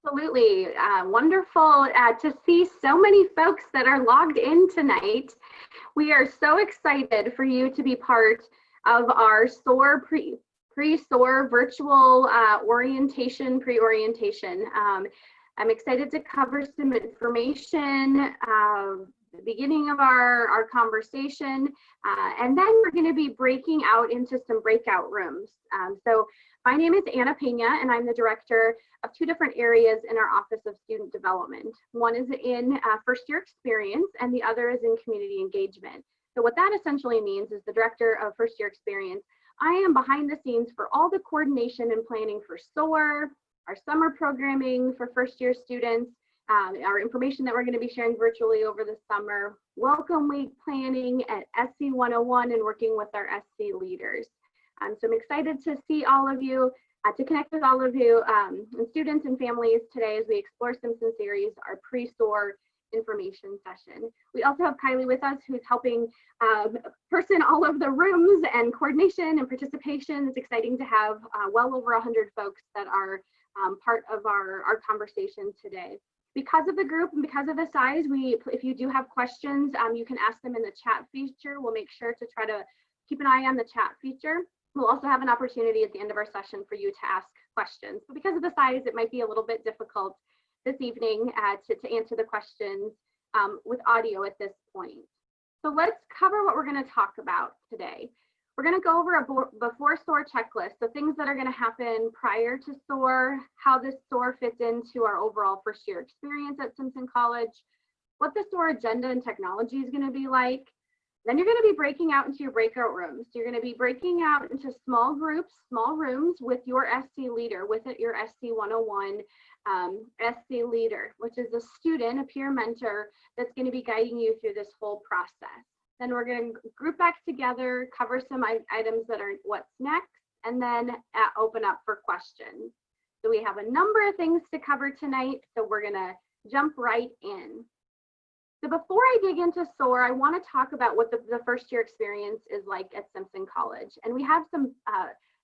Absolutely. Wonderful to see so many folks that are logged in tonight. We are so excited for you to be part of our SOAR pre-SOAR virtual orientation, pre-orientation. I'm excited to cover some information, the beginning of our conversation, and then we're going to be breaking out into some breakout rooms. So my name is Anna Pena, and I'm the director of two different areas in our Office of Student Development. One is in first year experience, and the other is in community engagement. So what that essentially means is the director of first year experience, I am behind the scenes for all the coordination and planning for SOAR, our summer programming for first year students, our information that we're going to be sharing virtually over the summer, welcome week planning at SC 101, and working with our SC leaders. So I'm excited to see all of you, to connect with all of you, and students and families today as we explore Simpson Series, our pre-SOAR information session. We also have Kylie with us, who's helping person all of the rooms and coordination and participation. It's exciting to have well over 100 folks that are part of our conversation today. Because of the group and because of the size, if you do have questions, you can ask them in the chat feature. We'll make sure to try to keep an eye on the chat feature. We'll also have an opportunity at the end of our session for you to ask questions. But because of the size, it might be a little bit difficult this evening to answer the questions with audio at this point. So let's cover what we're going to talk about today. We're going to go over a before SOAR checklist, so things that are going to happen prior to SOAR, how this SOAR fits into our overall first year experience at Simpson College, what the SOAR agenda and technology is going to be like. Then you're going to be breaking out into your breakout rooms. You're going to be breaking out into small groups, small rooms with your SC leader, with it, your SC 101 SC leader, which is a student, a peer mentor that's going to be guiding you through this whole process. Then we're going to group back together, cover some items that are what's next, and then open up for questions. So we have a number of things to cover tonight, so we're going to jump right in. So before I dig into SOAR, I want to talk about what the first year experience is like at Simpson College. And we have some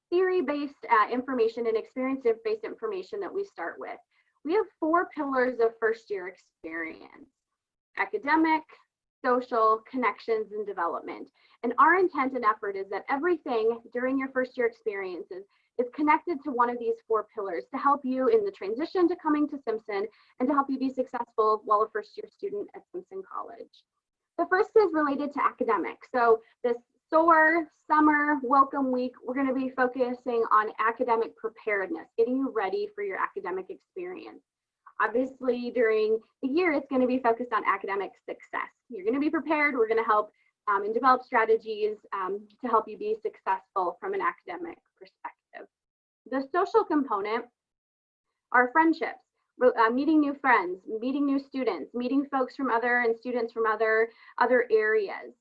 theory-based information and experience-based information that we start with. We have 4 pillars of first year experience: academic, social, connections, and development. And our intent and effort is that everything during your first year experiences is connected to one of these 4 pillars to help you in the transition to coming to Simpson and to help you be successful while a first year student at Simpson College. The first is related to academics. So this SOAR summer welcome week, we're going to be focusing on academic preparedness, getting you ready for your academic experience. Obviously, during the year, it's going to be focused on academic success. You're going to be prepared. We're going to help and develop strategies to help you be successful from an academic perspective. The social component are friendships, meeting new friends, meeting new students, meeting folks from students from other areas.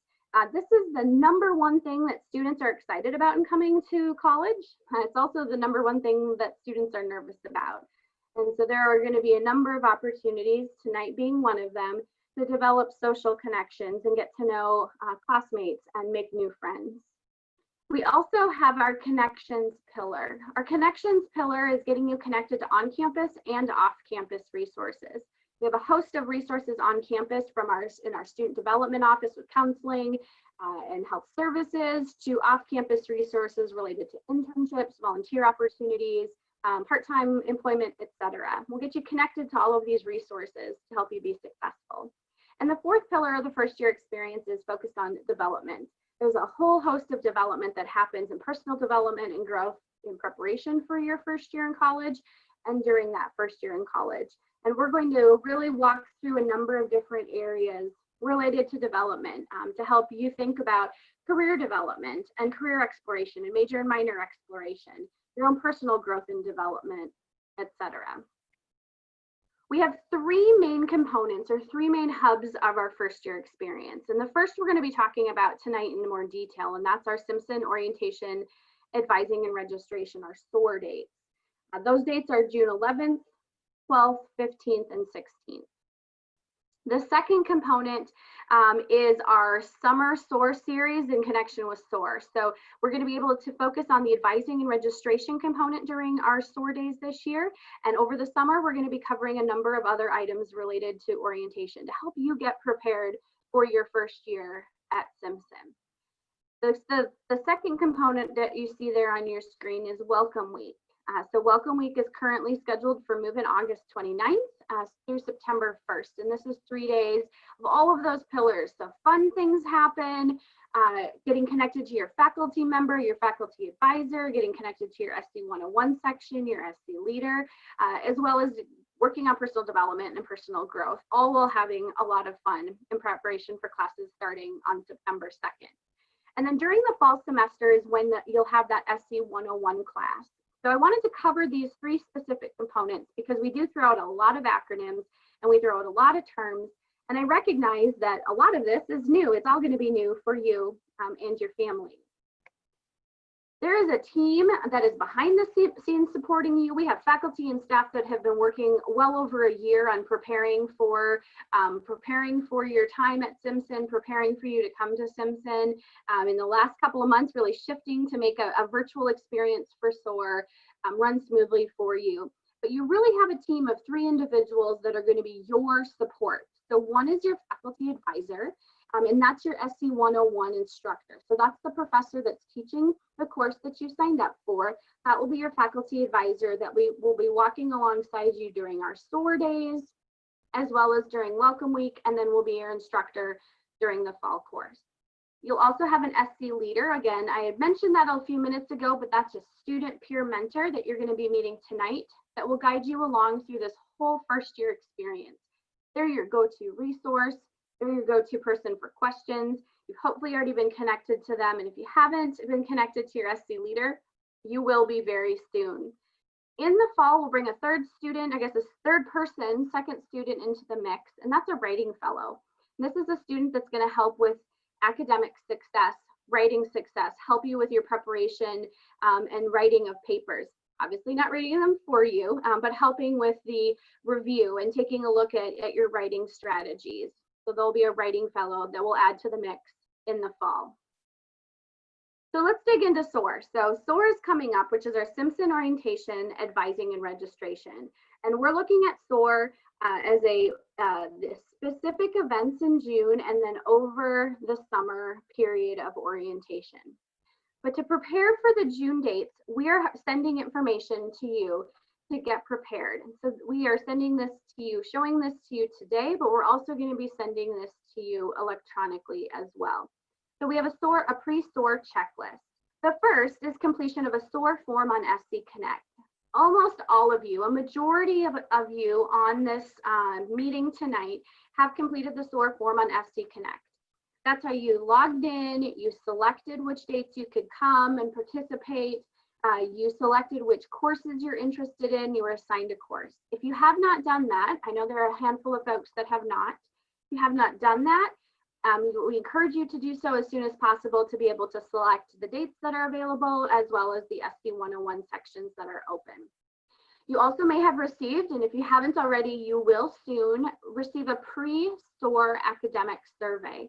This is the #1 thing that students are excited about in coming to college. It's also the #1 thing that students are nervous about. And so there are going to be a number of opportunities, tonight being one of them, to develop social connections and get to know classmates and make new friends. We also have our connections pillar. Our connections pillar is getting you connected to on-campus and off-campus resources. We have a host of resources on campus from in our student development office with counseling and health services, to off-campus resources related to internships, volunteer opportunities, part-time employment, etc. We'll get you connected to all of these resources to help you be successful. And the 4th pillar of the first year experience is focused on development. There's a whole host of development that happens in personal development and growth in preparation for your first year in college and during that first year in college. And we're going to really walk through a number of different areas related to development to help you think about career development and career exploration and major and minor exploration, your own personal growth and development, etc. We have 3 main components or 3 main hubs of our first year experience. And the first we're going to be talking about tonight in more detail, and that's our Simpson Orientation, Advising, and Registration, our SOAR dates. Those dates are June 11th, 12th, 15th, and 16th. The second component is our summer SOAR series in connection with SOAR. So we're going to be able to focus on the advising and registration component during our SOAR days this year. And over the summer, we're going to be covering a number of other items related to orientation to help you get prepared for your first year at Simpson. The second component that you see there on your screen is Welcome Week. So Welcome Week is currently scheduled for move-in August 29th through September 1st. And this is 3 days of all of those pillars. So fun things happen, getting connected to your faculty member, your faculty advisor, getting connected to your SC 101 section, your SC leader, as well as working on personal development and personal growth, all while having a lot of fun in preparation for classes starting on September 2nd. And then during the fall semester is when you'll have that SC 101 class. So I wanted to cover these 3 specific components because we do throw out a lot of acronyms and we throw out a lot of terms. And I recognize that a lot of this is new. It's all going to be new for you and your family. There is a team that is behind the scenes supporting you. We have faculty and staff that have been working well over a year on preparing for your time at Simpson, preparing for you to come to Simpson. In the last couple of months, really shifting to make a virtual experience for SOAR run smoothly for you. But you really have a team of 3 individuals that are going to be your support. So one is your faculty advisor. And that's your SC 101 instructor. So that's the professor that's teaching the course that you signed up for. That will be your faculty advisor that we will be walking alongside you during our SOAR days, as well as during Welcome Week, and then will be your instructor during the fall course. You'll also have an SC leader. Again, I had mentioned that a few minutes ago, but that's a student peer mentor that you're going to be meeting tonight that will guide you along through this whole first year experience. They're your go-to resource. They're your go-to person for questions. You've hopefully already been connected to them. And if you haven't been connected to your SC leader, you will be very soon. In the fall, we'll bring a third student, second student into the mix, and that's a writing fellow. And this is a student that's going to help with academic success, writing success, help you with your preparation and writing of papers. Obviously not reading them for you, but helping with the review and taking a look at your writing strategies. So there'll be a writing fellow that will add to the mix in the fall. So let's dig into SOAR. So SOAR is coming up, which is our Simpson Orientation, Advising, and Registration. And we're looking at SOAR as the specific events in June and then over the summer period of orientation. But to prepare for the June dates, we are sending information to you to get prepared. And so we are sending this to you, showing this to you today, but we're also going to be sending this to you electronically as well. So we have a pre-SOAR checklist. The first is completion of a SOAR form on SC Connect. Almost all of you, a majority of you on this meeting tonight have completed the SOAR form on SC Connect. That's how you logged in, you selected which dates you could come and participate. You selected which courses you're interested in, you were assigned a course. If you have not done that, I know there are a handful of folks that have not. If you have not done that, we encourage you to do so as soon as possible to be able to select the dates that are available as well as the SC 101 sections that are open. You also may have received, and if you haven't already, you will soon receive a pre-SOAR academic survey.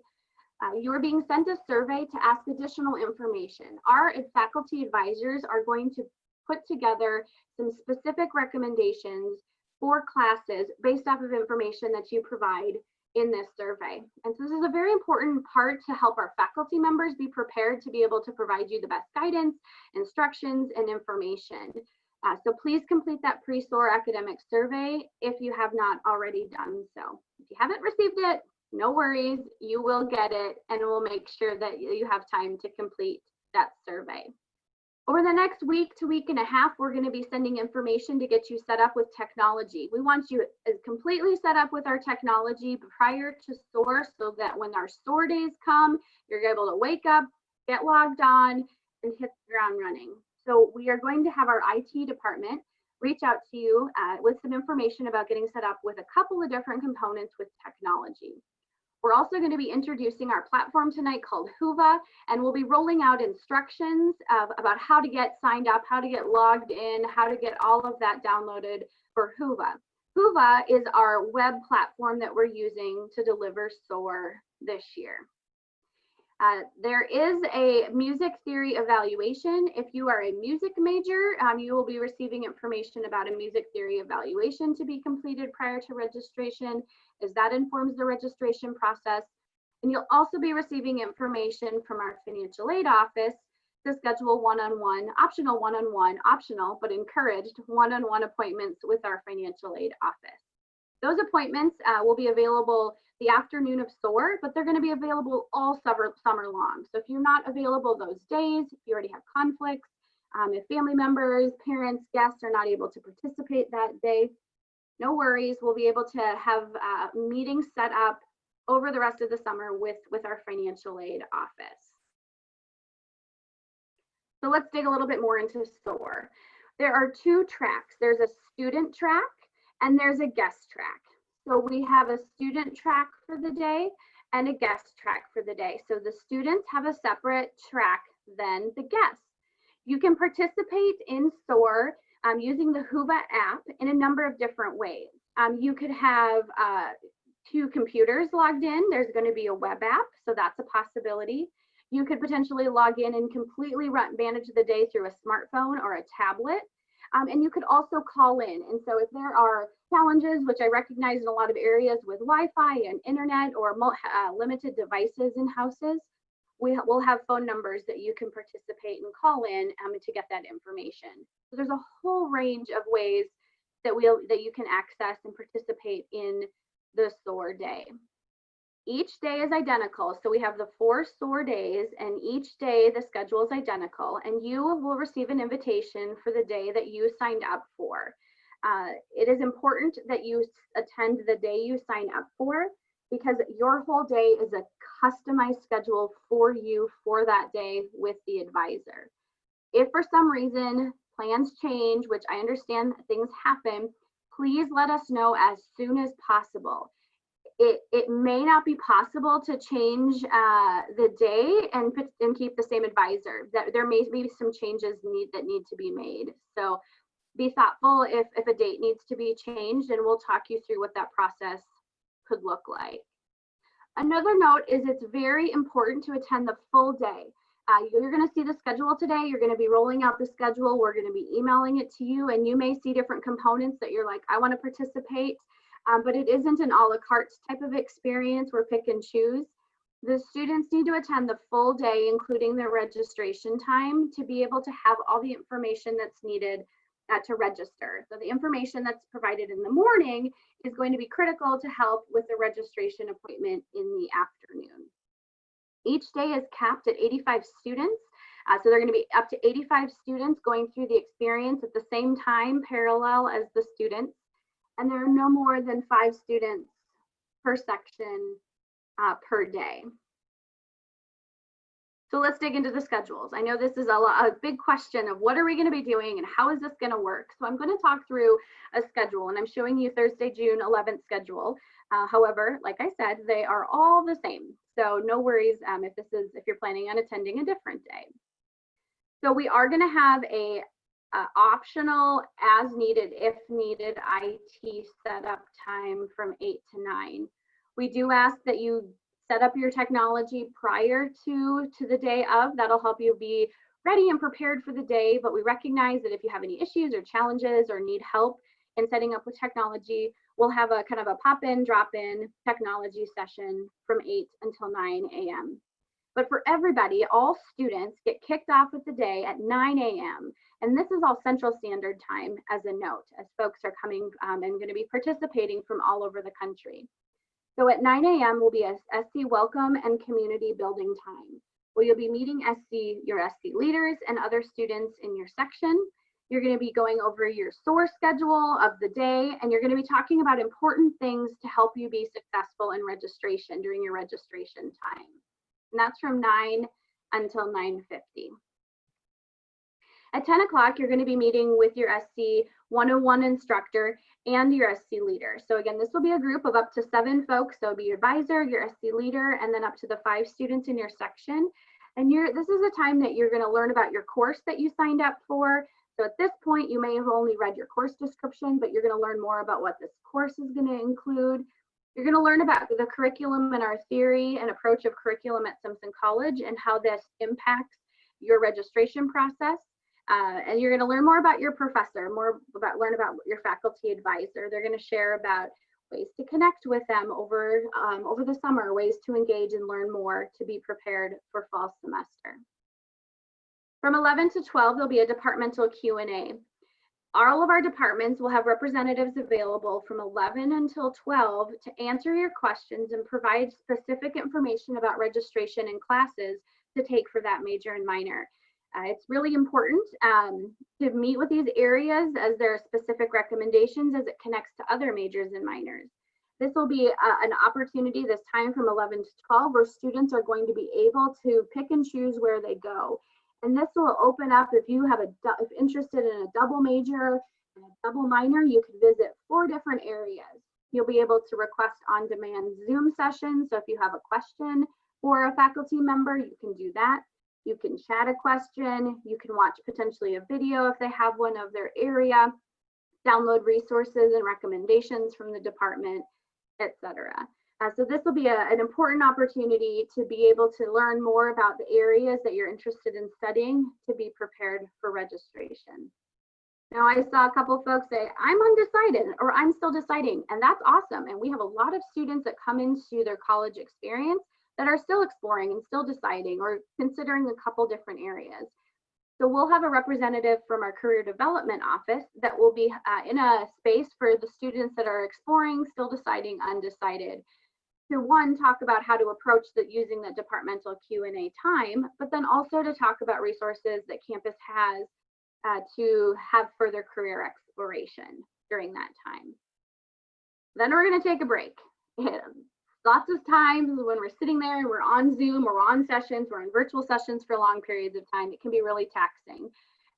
You are being sent a survey to ask additional information. Our faculty advisors are going to put together some specific recommendations for classes based off of information that you provide in this survey. And so this is a very important part to help our faculty members be prepared to be able to provide you the best guidance, instructions, and information. So please complete that pre-SOAR academic survey if you have not already done so. If you haven't received it, no worries, you will get it, and we'll make sure that you have time to complete that survey. Over the next week to week and a half, we're going to be sending information to get you set up with technology. We want you completely set up with our technology prior to SOAR so that when our SOAR days come, you're able to wake up, get logged on, and hit the ground running. So we are going to have our IT department reach out to you with some information about getting set up with a couple of different components with technology. We're also going to be introducing our platform tonight called Whova, and we'll be rolling out instructions about how to get signed up, how to get logged in, how to get all of that downloaded for Whova. Whova is our web platform that we're using to deliver SOAR this year. There is a music theory evaluation. If you are a music major, you will be receiving information about a music theory evaluation to be completed prior to registration, as that informs the registration process. And you'll also be receiving information from our financial aid office to schedule optional but encouraged one-on-one appointments with our financial aid office. Those appointments will be available the afternoon of SOAR, but they're going to be available all summer long. So if you're not available those days, if you already have conflicts, if family members, parents, guests are not able to participate that day, no worries. We'll be able to have meetings set up over the rest of the summer with our financial aid office. So let's dig a little bit more into SOAR. There are two tracks. There's a student track and there's a guest track. So we have a student track for the day and a guest track for the day. So the students have a separate track than the guests. You can participate in SOAR using the Whova app in a number of different ways. You could have 2 computers logged in. There's going to be a web app, so that's a possibility. You could potentially log in and completely manage the day through a smartphone or a tablet. And you could also call in. And so if there are challenges, which I recognize in a lot of areas with Wi-Fi and internet or limited devices in houses, we will have phone numbers that you can participate and call in to get that information. So there's a whole range of ways that you can access and participate in the SOAR day. Each day is identical. So we have the 4 SOAR days, and each day the schedule is identical, and you will receive an invitation for the day that you signed up for. It is important that you attend the day you sign up for, because your whole day is a customized schedule for you for that day with the advisor. If for some reason plans change, which I understand things happen, please let us know as soon as possible. It may not be possible to change the day and keep the same advisor. There may be some changes that need to be made. So be thoughtful if a date needs to be changed, and we'll talk you through what that process could look like. Another note is it's very important to attend the full day. You're going to see the schedule today. You're going to be rolling out the schedule. We're going to be emailing it to you, and you may see different components that you're like, I want to participate. But it isn't an a la carte type of experience where pick and choose. The students need to attend the full day, including their registration time, to be able to have all the information that's needed to register. So the information that's provided in the morning is going to be critical to help with the registration appointment in the afternoon. Each day is capped at 85 students. So they're going to be up to 85 students going through the experience at the same time, parallel as the students. And there are no more than 5 students per section per day. So let's dig into the schedules. I know this is a big question of what are we going to be doing and how is this going to work? So I'm going to talk through a schedule, and I'm showing you Thursday, June 11th schedule. However, like I said, they are all the same. So no worries if you're planning on attending a different day. So we are going to have a optional as needed, if needed, IT setup time from 8 to 9. We do ask that you set up your technology prior to the day of. That'll help you be ready and prepared for the day, but we recognize that if you have any issues or challenges or need help in setting up with technology, we'll have a kind of a pop-in, drop-in technology session from 8 until 9 a.m. But for everybody, all students get kicked off with the day at 9 a.m. And this is all Central Standard Time as a note, as folks are coming and going to be participating from all over the country. So at 9 a.m. will be a SC welcome and community building time, where you'll be meeting your SC leaders and other students in your section. You're going to be going over your SOAR schedule of the day, and you're going to be talking about important things to help you be successful in registration during your registration time. And that's from 9 until 9:50. At 10 o'clock, you're going to be meeting with your SC 101 instructor and your SC leader. So again, this will be a group of up to 7 folks. So it'll be your advisor, your SC leader, and then up to the 5 students in your section. And this is a time that you're going to learn about your course that you signed up for. So at this point, you may have only read your course description, but you're going to learn more about what this course is going to include. You're going to learn about the curriculum and our theory and approach of curriculum at Simpson College and how this impacts your registration process. And you're going to learn more about your professor, learn about your faculty advisor. They're going to share about ways to connect with them over the summer, ways to engage and learn more to be prepared for fall semester. From 11 to 12, there'll be a departmental Q&A. All of our departments will have representatives available from 11 until 12 to answer your questions and provide specific information about registration and classes to take for that major and minor. It's really important to meet with these areas as there are specific recommendations as it connects to other majors and minors. This will be an opportunity this time from 11 to 12 where students are going to be able to pick and choose where they go. And this will open up, if you have if interested in a double major and a double minor, you can visit 4 different areas. You'll be able to request on-demand Zoom sessions. So if you have a question for a faculty member, you can do that. You can chat a question. You can watch potentially a video if they have one of their area, download resources and recommendations from the department, etc. So this will be an important opportunity to be able to learn more about the areas that you're interested in studying to be prepared for registration. Now, I saw a couple folks say, I'm undecided or I'm still deciding, and that's awesome. And we have a lot of students that come into their college experience that are still exploring and still deciding or considering a couple different areas. So we'll have a representative from our career development office that will be in a space for the students that are exploring, still deciding, undecided. To one, talk about how to approach using the departmental Q&A time, but then also to talk about resources that campus has to have further career exploration during that time. Then we're going to take a break. Lots of times when we're sitting there and we're on Zoom or we're on sessions, we're in virtual sessions for long periods of time, it can be really taxing.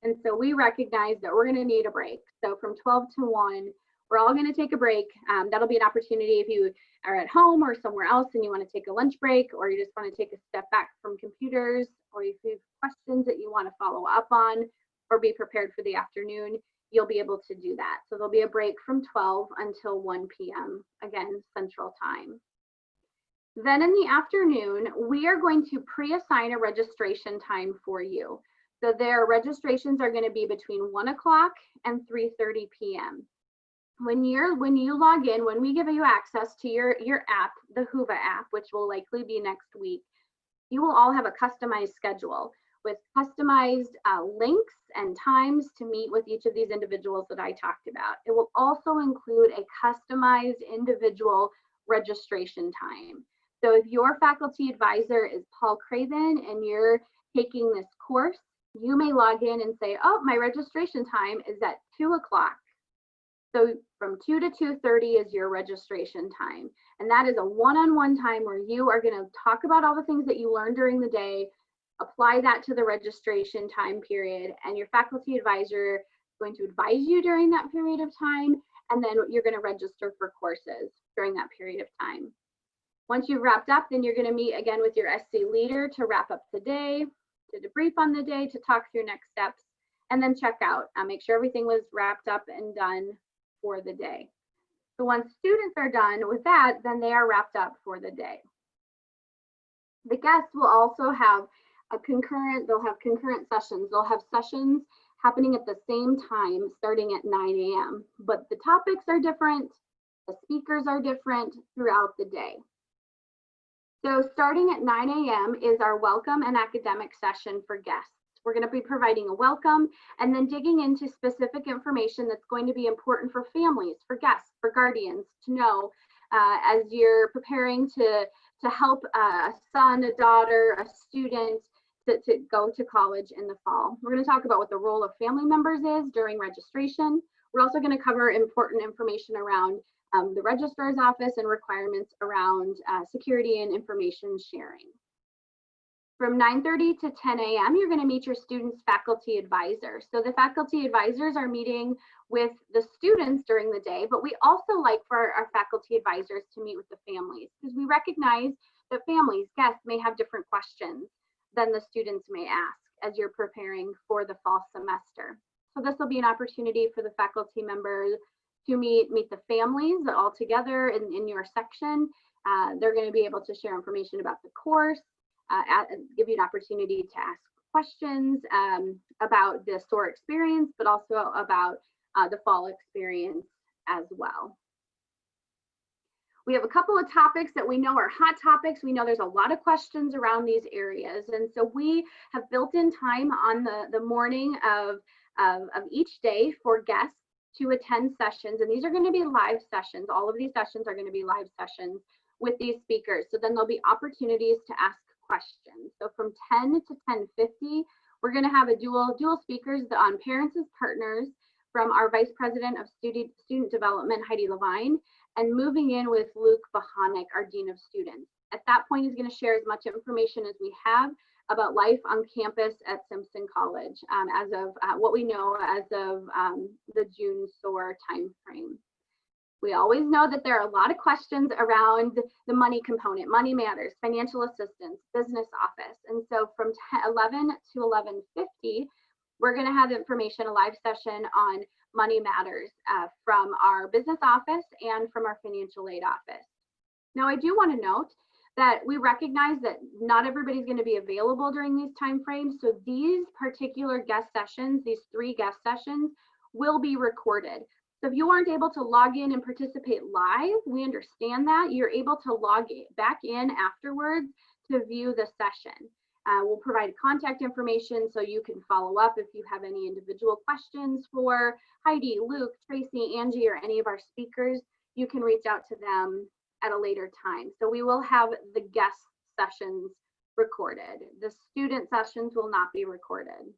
And so we recognize that we're going to need a break. So from 12 to 1, we're all going to take a break. That'll be an opportunity if you are at home or somewhere else and you want to take a lunch break, or you just want to take a step back from computers, or if you have questions that you want to follow up on or be prepared for the afternoon, you'll be able to do that. So there'll be a break from 12 until 1 p.m., again, Central Time. Then in the afternoon, we are going to pre-assign a registration time for you. So their registrations are going to be between 1 o'clock and 3:30 p.m. When you log in, when we give you access to your app, the Whova app, which will likely be next week, you will all have a customized schedule with customized links and times to meet with each of these individuals that I talked about. It will also include a customized individual registration time. So if your faculty advisor is Paul Craven and you're taking this course, you may log in and say, oh, my registration time is at 2 o'clock. So from 2 to 2:30 is your registration time. And that is a one-on-one time where you are going to talk about all the things that you learned during the day, apply that to the registration time period, and your faculty advisor is going to advise you during that period of time, and then you're going to register for courses during that period of time. Once you've wrapped up, then you're going to meet again with your SC leader to wrap up the day, to debrief on the day, to talk through next steps, and then check out. Make sure everything was wrapped up and done for the day. So once students are done with that, then they are wrapped up for the day. The guests will also have they'll have concurrent sessions. They'll have sessions happening at the same time, starting at 9 a.m. But the topics are different, the speakers are different throughout the day. So starting at 9 a.m. is our welcome and academic session for guests. We're going to be providing a welcome and then digging into specific information that's going to be important for families, for guests, for guardians to know as you're preparing to help a son, a daughter, a student to go to college in the fall. We're going to talk about what the role of family members is during registration. We're also going to cover important information around the registrar's office and requirements around security and information sharing. From 9:30 to 10 a.m., you're going to meet your students' faculty advisors. So the faculty advisors are meeting with the students during the day, but we also like for our faculty advisors to meet with the families, because we recognize that families, guests may have different questions than the students may ask as you're preparing for the fall semester. So this will be an opportunity for the faculty members to meet the families all together in your section. They're going to be able to share information about the course, give you an opportunity to ask questions about the SOAR experience, but also about the fall experience as well. We have a couple of topics that we know are hot topics. We know there's a lot of questions around these areas. And so we have built in time on the morning of each day for guests to attend sessions. And these are going to be live sessions. All of these sessions are going to be live sessions with these speakers. So then there'll be opportunities to ask questions. So from 10 to 10:50, we're going to have a dual speakers on parents as partners from our Vice President of Student Development, Heidi Levine, and moving in with Luke Vahanik, our Dean of Students. At that point, he's going to share as much information as we have about life on campus at Simpson College as of what we know as of the June SOAR timeframe. We always know that there are a lot of questions around the money component, money matters, financial assistance, business office. And so from 11 to 11:50, we're going to have information, a live session on money matters from our business office and from our financial aid office. Now, I do want to note that we recognize that not everybody's going to be available during these time frames. So these particular guest sessions, these 3 guest sessions, will be recorded. So if you aren't able to log in and participate live, we understand that. You're able to log back in afterwards to view the session. We'll provide contact information so you can follow up if you have any individual questions for Heidi, Luke, Tracy, Angie, or any of our speakers. You can reach out to them at a later time. So we will have the guest sessions recorded. The student sessions will not be recorded.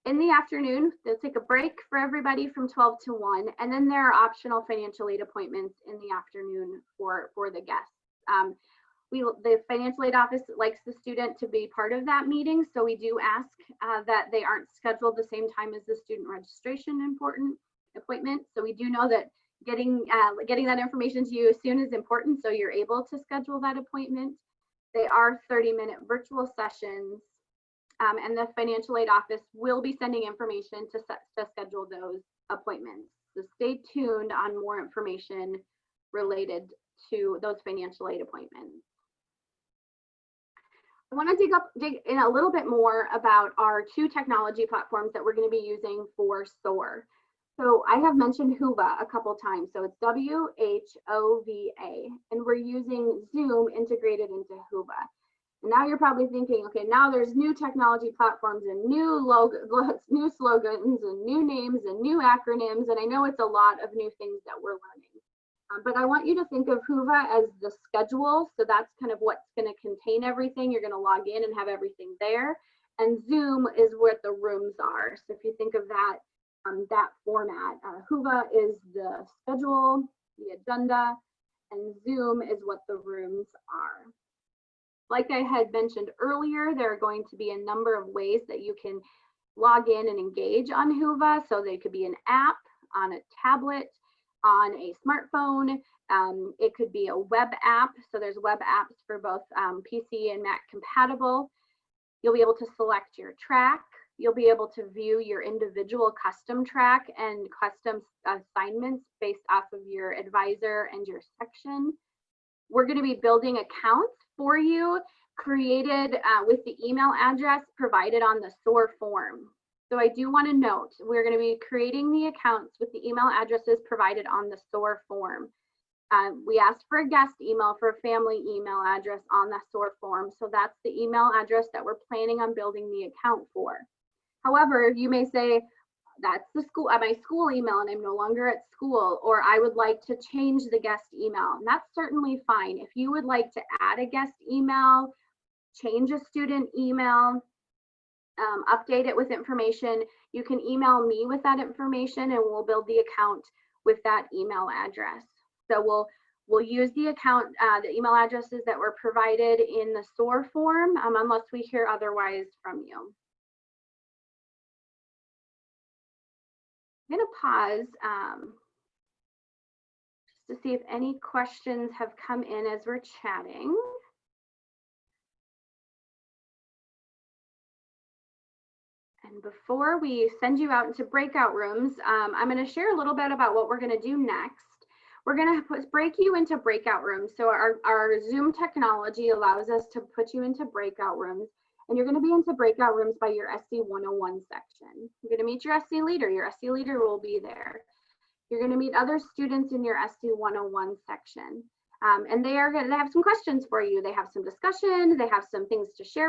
In the afternoon, they'll take a break for everybody from 12 to 1, and then there are optional financial aid appointments in the afternoon for the guests. The financial aid office likes the student to be part of that meeting, so we do ask that they aren't scheduled the same time as the student registration appointment. So we do know that getting that information to you soon is important, so you're able to schedule that appointment. They are 30-minute virtual sessions, and the financial aid office will be sending information to schedule those appointments. So stay tuned on more information related to those financial aid appointments. I want to dig in a little bit more about our 2 technology platforms that we're going to be using for SOAR. So I have mentioned Whova a couple times. So it's WHOVA, and we're using Zoom integrated into Whova. And now you're probably thinking, okay, now there's new technology platforms and new logos, new slogans and new names and new acronyms. And I know it's a lot of new things that we're learning. But I want you to think of Whova as the schedule. So that's kind of what's going to contain everything. You're going to log in and have everything there. And Zoom is what the rooms are. So if you think of that, that format, Whova is the schedule, the agenda, and Zoom is what the rooms are. Like I had mentioned earlier, there are going to be a number of ways that you can log in and engage on Whova. So they could be an app, on a tablet, on a smartphone. It could be a web app. So there's web apps for both PC and Mac compatible. You'll be able to select your track. You'll be able to view your individual custom track and custom assignments based off of your advisor and your section. We're going to be building accounts for you, created with the email address provided on the SOAR form. So I do want to note, we're going to be creating the accounts with the email addresses provided on the SOAR form. We asked for a guest email for a family email address on the SOAR form. So that's the email address that we're planning on building the account for. However, you may say, that's the school, my school email and I'm no longer at school, or I would like to change the guest email. And that's certainly fine. If you would like to add a guest email, change a student email, update it with information, you can email me with that information and we'll build the account with that email address. So we'll use the account, the email addresses that were provided in the SOAR form, unless we hear otherwise from you. I'm going to pause just to see if any questions have come in as we're chatting. And Before we send you out into breakout rooms, I'm going to share a little bit about what we're going to do next. We're going to break you into breakout rooms. So our Zoom technology allows us to put you into breakout rooms, and you're going to be into breakout rooms by your SC 101 section. You're going to meet your SC leader. Your SC leader will be there. You're going to meet other students in your SC 101 section. And they have some questions for you. They have some discussion. They have some things to share